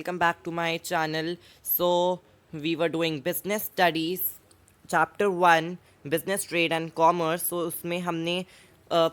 welcome back to my channel. So, we were doing business studies, chapter 1, business trade and commerce. So, उसमें हमने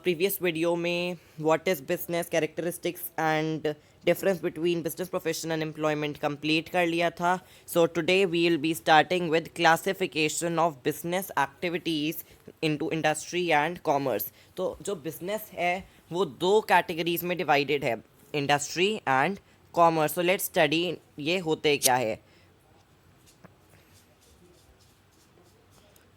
previous video में what is business characteristics and difference between business profession and employment complete कर लिया था. So, today we will be starting with classification of business activities into industry and commerce. तो जो business है वो दो categories में divided है, industry and commerce. So let's study ये होते क्या है.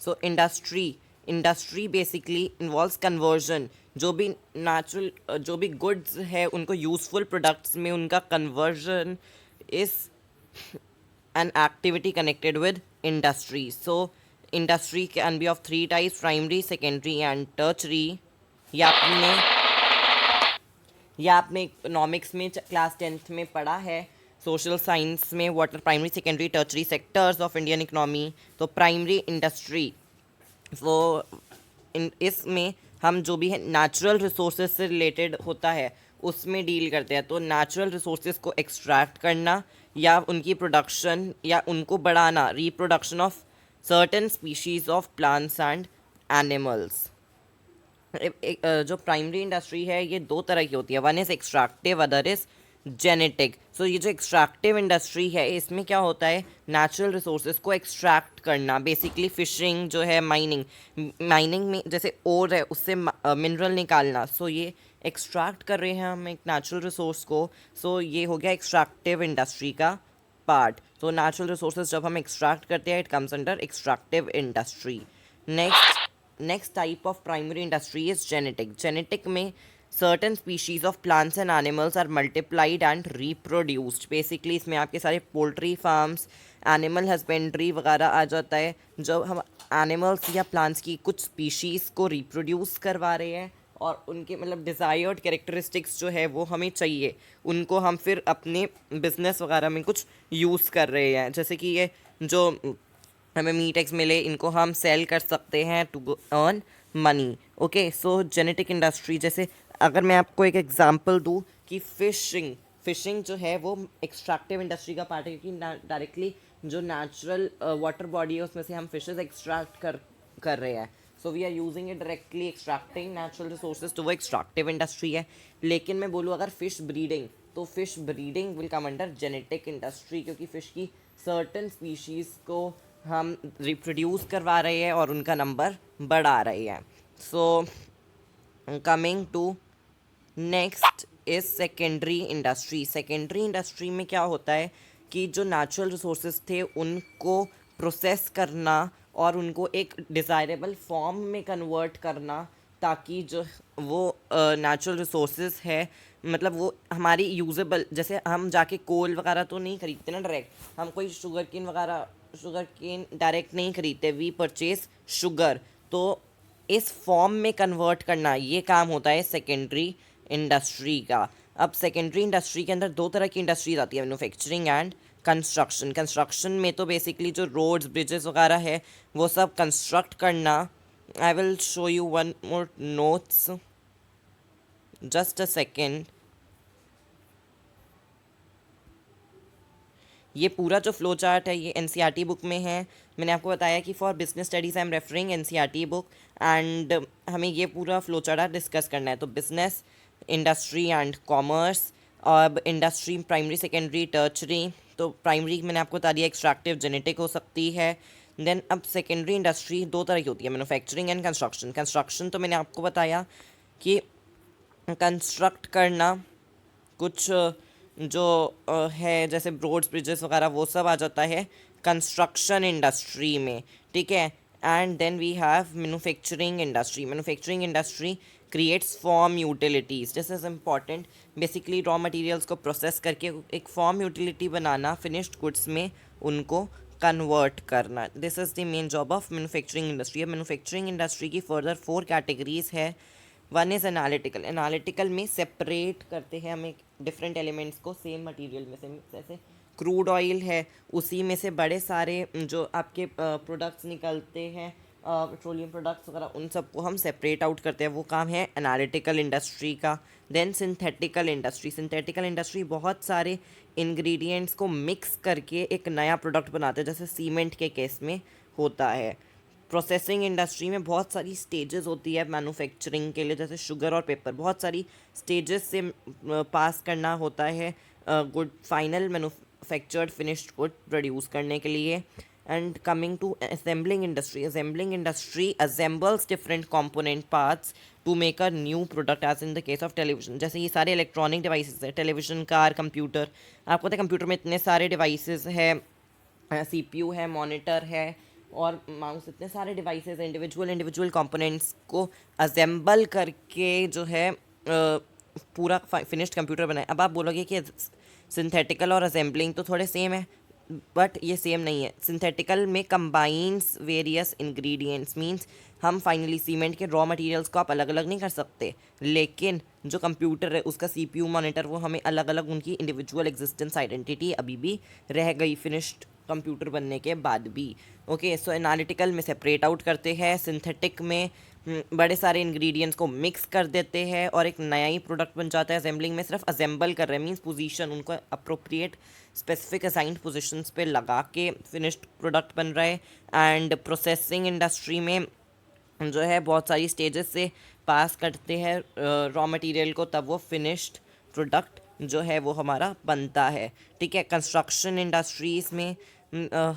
So industry basically involves conversion. जो भी गुड्स है उनको यूजफुल प्रोडक्ट्स में उनका conversion is an activity connected with industry. So industry can be of 3 types, primary, secondary and tertiary. या आपने इकोनॉमिक्स में क्लास 10th में पढ़ा है. सोशल साइंस में what are primary, secondary, tertiary sectors of Indian economy. तो primary industry, वो इसमें हम जो भी है नेचुरल रिसोर्सेज से रिलेटेड होता है उसमें डील करते हैं. तो नेचुरल रिसोर्सेज को एक्सट्रैक्ट करना या उनकी प्रोडक्शन या उनको बढ़ाना, reproduction of certain species of plants and animals. जो प्राइमरी इंडस्ट्री है ये दो तरह की होती है. One is extractive, other is genetic. So ये जो एक्सट्रैक्टिव इंडस्ट्री है इसमें क्या होता है, नेचुरल रिसोर्सेज को एक्सट्रैक्ट करना. बेसिकली फिशिंग जो है, माइनिंग में जैसे ओर है उससे मिनरल निकालना. सो ये एक्सट्रैक्ट कर रहे हैं हम एक नेचुरल रिसोर्स को. सो ये हो गया एक्सट्रैक्टिव इंडस्ट्री का पार्ट. तो नेचुरल रिसोर्सेज जब हम एक्सट्रैक्ट करते हैं it comes under extractive industry. Next type of primary industry is genetic. Genetic में certain species of plants and animals are multiplied and reproduced. Basically इसमें आपके सारे पोल्ट्री फार्म्स, एनिमल हस्बेंड्री वगैरह आ जाता है. जब हम एनिमल्स या प्लांट्स की कुछ स्पीशीज़ को रिप्रोड्यूस करवा रहे हैं और उनके मतलब डिज़ायर्ड कैरेक्टरिस्टिक्स जो है वो हमें चाहिए, उनको हम फिर अपने बिजनेस वगैरह में कुछ यूज़ कर रहे हैं. जैसे कि ये जो हमें मीट एग्स मिले इनको हम सेल कर सकते हैं to earn money. Okay, so genetic industry, जैसे अगर मैं आपको एक एग्जांपल दूं कि फिशिंग जो है वो एक्सट्रैक्टिव इंडस्ट्री का पार्ट है, क्योंकि डायरेक्टली जो नेचुरल वाटर बॉडी है उसमें से हम फिशेस एक्सट्रैक्ट कर रहे हैं. So we are using it directly extracting natural resources, तो वो एक्सट्रैक्टिव इंडस्ट्री है. लेकिन मैं बोलूँ अगर फिश ब्रीडिंग, तो fish breeding will come under genetic industry, क्योंकि फ़िश की सर्टन स्पीशीज़ को हम रिप्रोड्यूस करवा रहे हैं और उनका नंबर बढ़ा रहे हैं. So coming to next is secondary industry. Secondary industry में क्या होता है कि जो नेचुरल रिसोर्सेज थे उनको प्रोसेस करना और उनको एक डिज़ायरेबल फॉर्म में कन्वर्ट करना, ताकि जो वो नेचुरल रिसोर्सेज है मतलब वो हमारी यूजेबल, जैसे हम जाके कोल वगैरह तो नहीं खरीदते ना डायरेक्ट, हम कोई शुगर केन डायरेक्ट नहीं खरीदते, वी परचेज शुगर. तो इस फॉर्म में कन्वर्ट करना ये काम होता है सेकेंडरी इंडस्ट्री का. अब सेकेंडरी इंडस्ट्री के अंदर दो तरह की इंडस्ट्रीज आती है, मैन्युफैक्चरिंग एंड कंस्ट्रक्शन. कंस्ट्रक्शन में तो बेसिकली जो रोड्स, ब्रिजेस वगैरह है वो सब कंस्ट्रक्ट करना. I will show you one more notes, just a second. ये पूरा जो फ्लो चार्ट है ये एनसीईआरटी बुक में है. मैंने आपको बताया कि for business studies I am referring NCERT book, and हमें ये पूरा फ्लो चार्ट डिस्कस करना है. तो बिजनेस, इंडस्ट्री एंड कॉमर्स. अब इंडस्ट्री प्राइमरी, सेकेंडरी, टर्चरी. तो प्राइमरी मैंने आपको बता दिया एक्सट्रैक्टिव, जेनेटिक हो सकती है. देन अब सेकेंडरी इंडस्ट्री दो तरह की होती है, मैन्युफैक्चरिंग एंड कंस्ट्रक्शन. कंस्ट्रक्शन तो मैंने आपको बताया कि कंस्ट्रक्ट करना कुछ जो है जैसे रोड्स, ब्रिजेस वगैरह वो सब आ जाता है कंस्ट्रक्शन इंडस्ट्री में, ठीक है. And then we have manufacturing industry. Manufacturing industry creates form utilities. This is important. Basically raw materials को प्रोसेस करके एक फॉर्म यूटिलिटी बनाना, फिनिश्ड गुड्स में उनको कन्वर्ट करना. This is the main job of manufacturing industry. Manufacturing industry की further 4 categories है. One is analytical. Analytical में सेपरेट करते हैं हम एक डिफरेंट एलिमेंट्स को सेम मटेरियल में से. जैसे क्रूड ऑयल है, उसी में से बड़े सारे जो आपके प्रोडक्ट्स निकलते हैं, पेट्रोलियम प्रोडक्ट्स वगैरह, उन सबको हम सेपरेट आउट करते हैं. वो काम है एनालिटिकल इंडस्ट्री का. Then synthetical industry. Synthetical industry बहुत सारे इंग्रेडिएंट्स को मिक्स करके एक नया प्रोडक्ट बनाते हैं, जैसे सीमेंट के केस में होता है। प्रोसेसिंग इंडस्ट्री में बहुत सारी स्टेजेस होती है मैन्युफैक्चरिंग के लिए, जैसे शुगर और पेपर, बहुत सारी स्टेजेस से पास करना होता है good final manufactured finished good produce करने के लिए। And coming to assembling industry assembles different component parts to make a new product, as in the case of television. जैसे ये सारे इलेक्ट्रॉनिक डिवाइसेस है, टेलीविजन, कार, कंप्यूटर। आपको पता है कंप्यूटर में इतने सारे डिवाइसेस है, सीपीयू है, मॉनिटर है और माउस, इतने सारे डिवाइसेस हैं। इंडिविजुअल कंपोनेंट्स को असेंबल करके जो है पूरा फिनिश्ड कंप्यूटर बनाए। अब आप बोलोगे कि सिंथेटिकल और असेंबलिंग तो थोड़े सेम है, बट ये सेम नहीं है। सिंथेटिकल में कंबाइंस वेरियस इंग्रेडिएंट्स, मींस हम फाइनली सीमेंट के रॉ मटेरियल्स को आप अलग अलग नहीं कर सकते, लेकिन जो कंप्यूटर है उसका सीपीयू, मॉनिटर, वो हमें अलग अलग उनकी इंडिविजुअल एग्जिस्टेंस आइडेंटिटी अभी भी रह गई फिनिश्ड कंप्यूटर बनने के बाद भी। ओके, सो एनालिटिकल में सेपरेट आउट करते हैं, सिंथेटिक में बड़े सारे इंग्रेडिएंट्स को मिक्स कर देते हैं और एक नया ही प्रोडक्ट बन जाता है। असेंबलिंग में सिर्फ असेंबल कर रहे हैं, मीन्स पोजीशन उनको अप्रोप्रिएट स्पेसिफिक असाइंड पोजीशंस पे लगा के फिनिश्ड प्रोडक्ट बन रहा है। एंड प्रोसेसिंग इंडस्ट्री में जो है बहुत सारी स्टेजेस से पास करते हैं रॉ मटेरियल को, तब वो फिनिश्ड प्रोडक्ट जो है वो हमारा बनता है। ठीक है, कंस्ट्रक्शन इंडस्ट्रीज़ में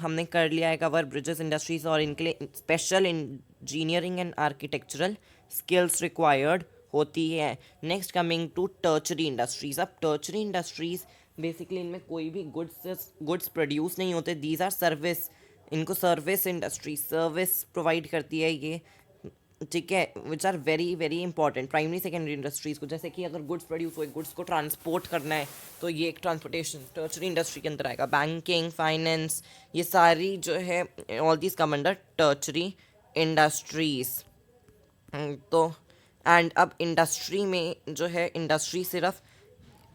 हमने कर लिया है कवर ब्रिजेस इंडस्ट्रीज, और इनके लिए special engineering and architectural skills required होती है। Next coming to tertiary industries. अब टर्चरी इंडस्ट्रीज बेसिकली इनमें कोई भी गुड्स प्रोड्यूस नहीं होते, दीज आर सर्विस। इनको सर्विस इंडस्ट्री सर्विस प्रोवाइड करती है ये, ठीक है, which are very very important. Primary secondary industries को, जैसे कि अगर गुड्स प्रोड्यूस हुए, गुड्स को ट्रांसपोर्ट करना है, तो ये एक ट्रांसपोर्टेशन टर्चरी इंडस्ट्री के अंदर आएगा। बैंकिंग, फाइनेंस, ये सारी जो है all these come under tertiary industries. तो एंड अब इंडस्ट्री में जो है, इंडस्ट्री सिर्फ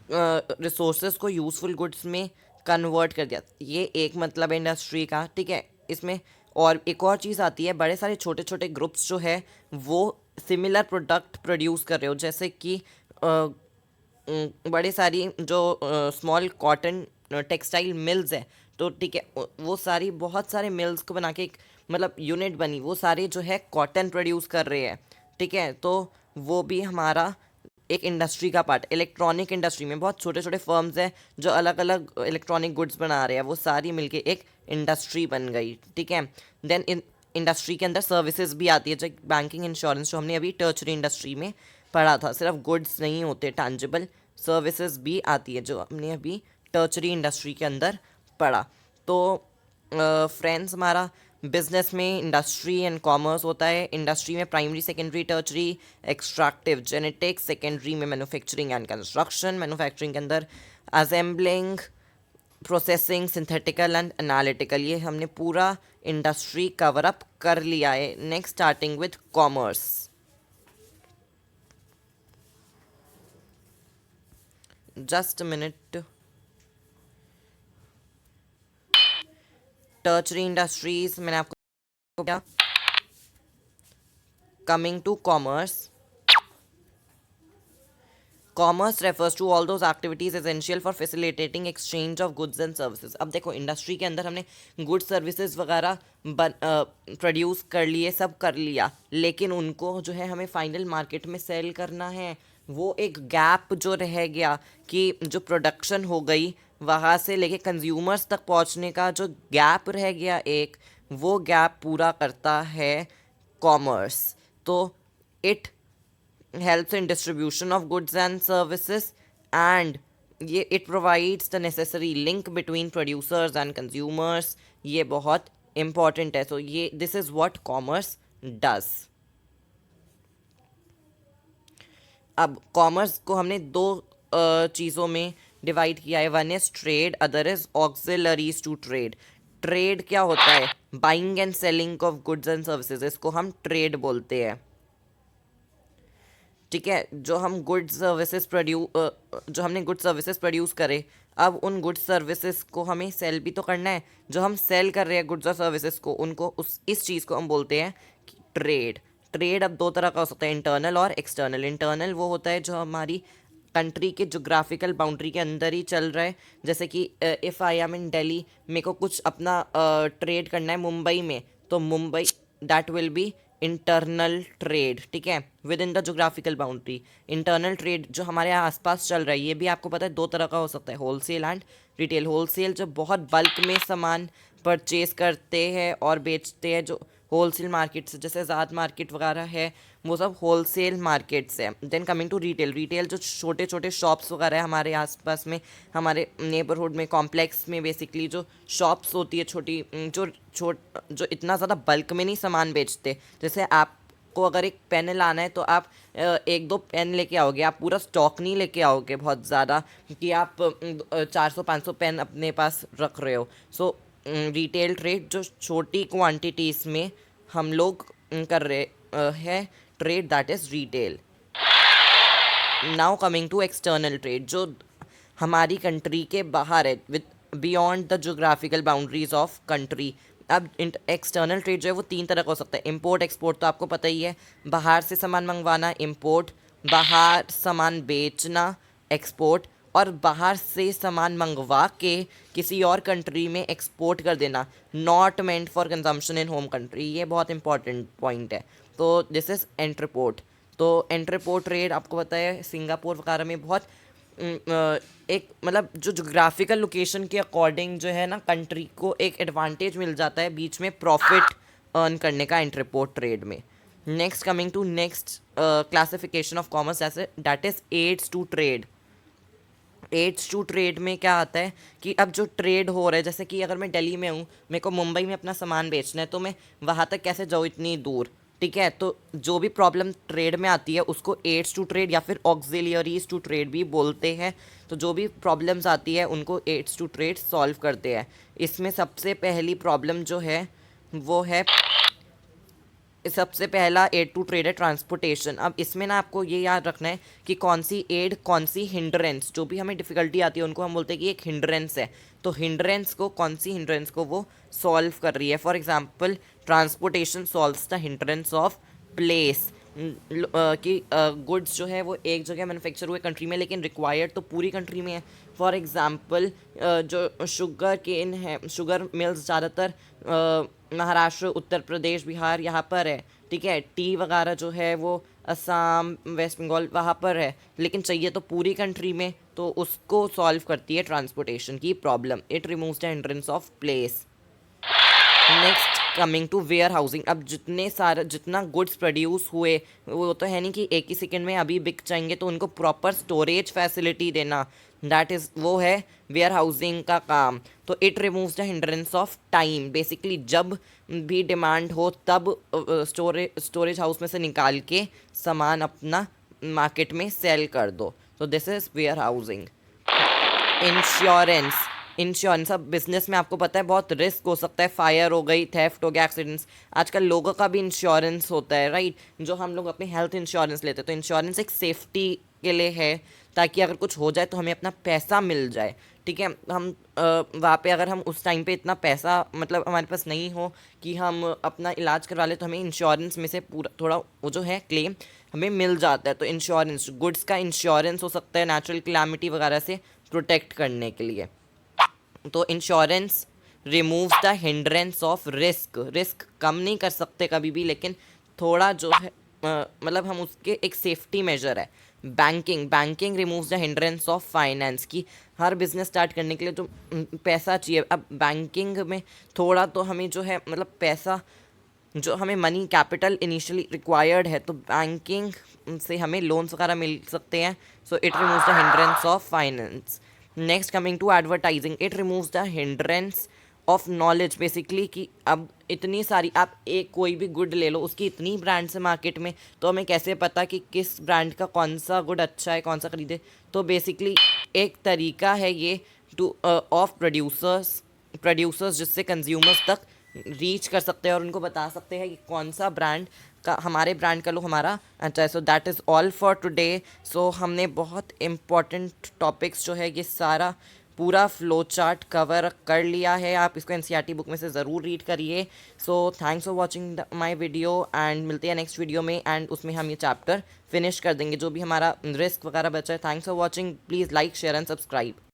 रिसोर्सेज को यूज़फुल गुड्स में कन्वर्ट कर दिया, ये एक मतलब है इंडस्ट्री का। ठीक है, इसमें और एक और चीज़ आती है, बड़े सारे छोटे छोटे ग्रुप्स जो है वो सिमिलर प्रोडक्ट प्रोड्यूस कर रहे हो, जैसे कि बड़े सारी जो स्मॉल कॉटन टेक्सटाइल मिल्स है, तो ठीक है, वो सारी बहुत सारे मिल्स को बना के एक मतलब यूनिट बनी, वो सारे जो है कॉटन प्रोड्यूस कर रहे हैं। ठीक है, तो वो भी हमारा एक इंडस्ट्री का पार्ट। इलेक्ट्रॉनिक इंडस्ट्री में बहुत छोटे छोटे फर्म्स हैं जो अलग अलग इलेक्ट्रॉनिक गुड्स बना रहे हैं, वो सारी मिलके एक इंडस्ट्री बन गई। ठीक है, देन इंडस्ट्री के अंदर सर्विसेज भी आती है, जो बैंकिंग, इंश्योरेंस, जो हमने अभी टर्चरी इंडस्ट्री में पढ़ा था। सिर्फ गुड्स नहीं होते, टैंजिबल सर्विसेज भी आती है, जो हमने अभी टर्चरी इंडस्ट्री के अंदर पढ़ा। तो फ्रेंड्स, हमारा बिजनेस में इंडस्ट्री एंड कॉमर्स होता है। इंडस्ट्री में primary, secondary, tertiary, extractive, genetics. Secondary में मैन्युफैक्चरिंग एंड कंस्ट्रक्शन। मैन्युफैक्चरिंग के अंदर assembling, processing, synthetical and analytical. ये हमने पूरा इंडस्ट्री कवर अप कर लिया है। Next starting with commerce. Just minute. Tertiary industries मैंने आपको क्या, coming to commerce. Commerce refers to all those activities essential for facilitating exchange of goods and services. अब देखो, इंडस्ट्री के अंदर हमने गुड्स, सर्विसेज वगैरह प्रोड्यूस कर लिए, सब कर लिया, लेकिन उनको जो है हमें फाइनल मार्केट में सेल करना है। वो एक गैप जो रह गया कि जो प्रोडक्शन हो गई वहाँ से लेके कंज्यूमर्स तक पहुँचने का जो गैप रह गया एक, वो गैप पूरा करता है कॉमर्स। तो it helps in distribution of goods and services, and it provides the necessary link between producers and consumers. ये बहुत important है, so ये this is what commerce does. अब कॉमर्स को हमने दो चीज़ों में डिवाइड किया है, one is trade, other is auxiliaries to trade. Trade क्या होता है? Buying and selling of goods and services, इसको हम ट्रेड बोलते हैं। ठीक है, जो हम गुड्स सर्विसेज जो हमने गुड्स सर्विसेज प्रोड्यूस करे, अब उन गुड्स सर्विसेज को हमें सेल भी तो करना है। जो हम सेल कर रहे हैं गुड्स और सर्विसेज को, उनको इस चीज़ को हम बोलते हैं ट्रेड। ट्रेड अब दो तरह का हो सकता है, इंटरनल और एक्सटर्नल। इंटरनल वो होता है जो हमारी कंट्री के जोग्राफिकल बाउंड्री के अंदर ही चल रहा है। जैसे कि इफ़ आई एम इन दिल्ली, मेरे को कुछ अपना ट्रेड करना है मुंबई में, तो Mumbai that will be internal trade, ठीक है, with in the geographical boundary. Internal trade जो हमारे यहाँ आसपास चल रहा है, ये भी आपको पता है दो तरह का हो सकता है, होलसेल एंड रिटेल। होलसेल जो बहुत बल्क में सामान परचेज करते हैं और बेचते हैं, जो होलसेल मार्केट्स जैसे ज़ाद मार्केट वगैरह है, वो सब होलसेल मार्केट्स है। Then coming to retail, retail जो छोटे छोटे शॉप्स वगैरह है हमारे आसपास में, हमारे नेबरहुड में, कॉम्प्लेक्स में, बेसिकली जो शॉप्स होती है छोटी, जो इतना ज़्यादा बल्क में नहीं सामान बेचते। जैसे आपको अगर एक पेन लाना है तो आप एक दो पेन लेके आओगे, आप पूरा स्टॉक नहीं लेके आओगे बहुत ज़्यादा कि आप 400-500 पेन अपने पास रख रहे हो। सो रिटेल ट्रेड जो छोटी क्वांटिटीज़ में हम लोग कर रहे हैं trade, that is retail. Now coming to external trade, जो हमारी कंट्री के बाहर है, with beyond the geographical boundaries of country. अब एक्सटर्नल ट्रेड जो है वो तीन तरह का हो सकता है। इम्पोर्ट एक्सपोर्ट तो आपको पता ही है, बाहर से सामान मंगवाना इम्पोर्ट, बाहर सामान बेचना एक्सपोर्ट, और बाहर से सामान मंगवा के किसी और कंट्री में एक्सपोर्ट कर देना, not meant for consumption in home country. ये बहुत इंपॉर्टेंट पॉइंट है। तो दिस इज़ एंट्रीपोर्ट। तो एंट्रीपोर्ट ट्रेड आपको पता है सिंगापुर वगैरह में बहुत एक मतलब जो जोग्राफिकल लोकेशन के अकॉर्डिंग जो है ना, कंट्री को एक एडवांटेज मिल जाता है बीच में प्रॉफिट अर्न करने का एंट्रीपोर्ट ट्रेड में। Next coming to next classification of commerce, जैसे that is aids to trade. Aids to trade में क्या आता है कि अब जो ट्रेड हो रहा है, जैसे कि अगर मैं दिल्ली में हूँ, मेरे को मुंबई में अपना सामान बेचना है, तो मैं वहाँ तक कैसे जाऊँ इतनी दूर, ठीक है। तो जो भी प्रॉब्लम ट्रेड में आती है उसको एड्स टू ट्रेड या फिर ऑक्सिलियरीज टू ट्रेड भी बोलते हैं। तो जो भी प्रॉब्लम्स आती है उनको एड्स टू ट्रेड सॉल्व करते हैं। इसमें सबसे पहली प्रॉब्लम जो है वो है, सबसे पहला एड टू ट्रेड है ट्रांसपोर्टेशन। अब इसमें ना आपको ये याद रखना है कि कौन सी एड, कौन सी हिंड्रेंस, जो भी हमें डिफ़िकल्टी आती है उनको हम बोलते हैं कि एक हिंड्रेंस है। तो हिंड्रेंस को, कौन सी हिंड्रेंस को वो सॉल्व कर रही है। For example transportation solves the hindrance of place, कि गुड्स जो है वो एक जगह मैन्युफैक्चर हुए कंट्री में, लेकिन रिक्वायर्ड तो पूरी कंट्री में है। फॉर एग्ज़ाम्पल जो शुगर केन है, शुगर मिल्स ज़्यादातर महाराष्ट्र, उत्तर प्रदेश, बिहार यहाँ पर है, ठीक है। टी वगैरह जो है वो असम, वेस्ट बंगाल वहाँ पर है, लेकिन चाहिए तो पूरी कंट्री में। तो उसको सॉल्व करती है ट्रांसपोर्टेशन की problem. It removes the hindrance of place. Next coming to warehousing. अब जितना गुड्स प्रोड्यूस हुए, वो तो है नहीं कि एक ही सेकेंड में अभी बिक जाएंगे, तो उनको प्रॉपर स्टोरेज फैसिलिटी देना, दैट इज़ वो है वेयर हाउसिंग का काम। तो it removes the hindrance of time. Basically जब भी डिमांड हो तब स्टोरेज हाउस में से निकाल के सामान अपना मार्केट में सेल कर दो। तो this is warehousing. Insurance, insurance अब बिजनेस में आपको पता है बहुत रिस्क हो सकता है, फायर हो गई, थेफ्ट हो गया, एक्सीडेंट्स। आजकल लोगों का भी इंश्योरेंस होता है, राइट, जो हम लोग अपने हेल्थ इंश्योरेंस लेते हैं। तो इंश्योरेंस एक सेफ्टी के लिए है, ताकि अगर कुछ हो जाए तो हमें अपना पैसा मिल जाए, ठीक है। हम वहाँ पे अगर हम उस टाइम पे इतना पैसा मतलब हमारे पास नहीं हो कि हम अपना इलाज करवा ले, तो हमें इंश्योरेंस में से पूरा थोड़ा वो जो है क्लेम हमें मिल जाता है। तो इंश्योरेंस, गुड्स का इंश्योरेंस हो सकता है नेचुरल क्लैमिटी वगैरह से प्रोटेक्ट करने के लिए। तो insurance removes the hindrance of risk. Risk कम नहीं कर सकते कभी भी, लेकिन थोड़ा जो है मतलब हम उसके एक सेफ्टी मेजर है। Banking, banking removes the hindrance of finance, की हर बिजनेस स्टार्ट करने के लिए जो पैसा चाहिए। अब बैंकिंग में थोड़ा तो हमें जो है मतलब पैसा, जो हमें मनी कैपिटल इनिशियली रिक्वायर्ड है, तो बैंकिंग से हमें लोन्स वगैरह मिल सकते हैं। So it removes the hindrance of finance. Next coming to advertising, it removes the hindrance of knowledge. Basically कि अब इतनी सारी, आप एक कोई भी गुड ले लो, उसकी इतनी ब्रांड्स है मार्केट में, तो हमें कैसे पता कि किस ब्रांड का कौन सा गुड अच्छा है, कौन सा खरीदे। तो बेसिकली एक तरीका है ये टू ऑफ प्रोड्यूसर्स जिससे कंज्यूमर्स तक रीच कर सकते हैं और उनको बता सकते हैं कि कौन सा ब्रांड का, हमारे ब्रांड का लो हमारा अच्छा है। So that is all for today. So हमने बहुत इम्पॉर्टेंट टॉपिक्स जो है ये सारा पूरा फ्लो चार्ट कवर कर लिया है। आप इसको एनसीईआरटी बुक में से ज़रूर रीड करिए। So thanks for watching my video and मिलते हैं नेक्स्ट वीडियो में, एंड उसमें हम ये चैप्टर फिनिश कर देंगे जो भी हमारा रिस्क वगैरह बचा है। Thanks for watching, please like share and subscribe.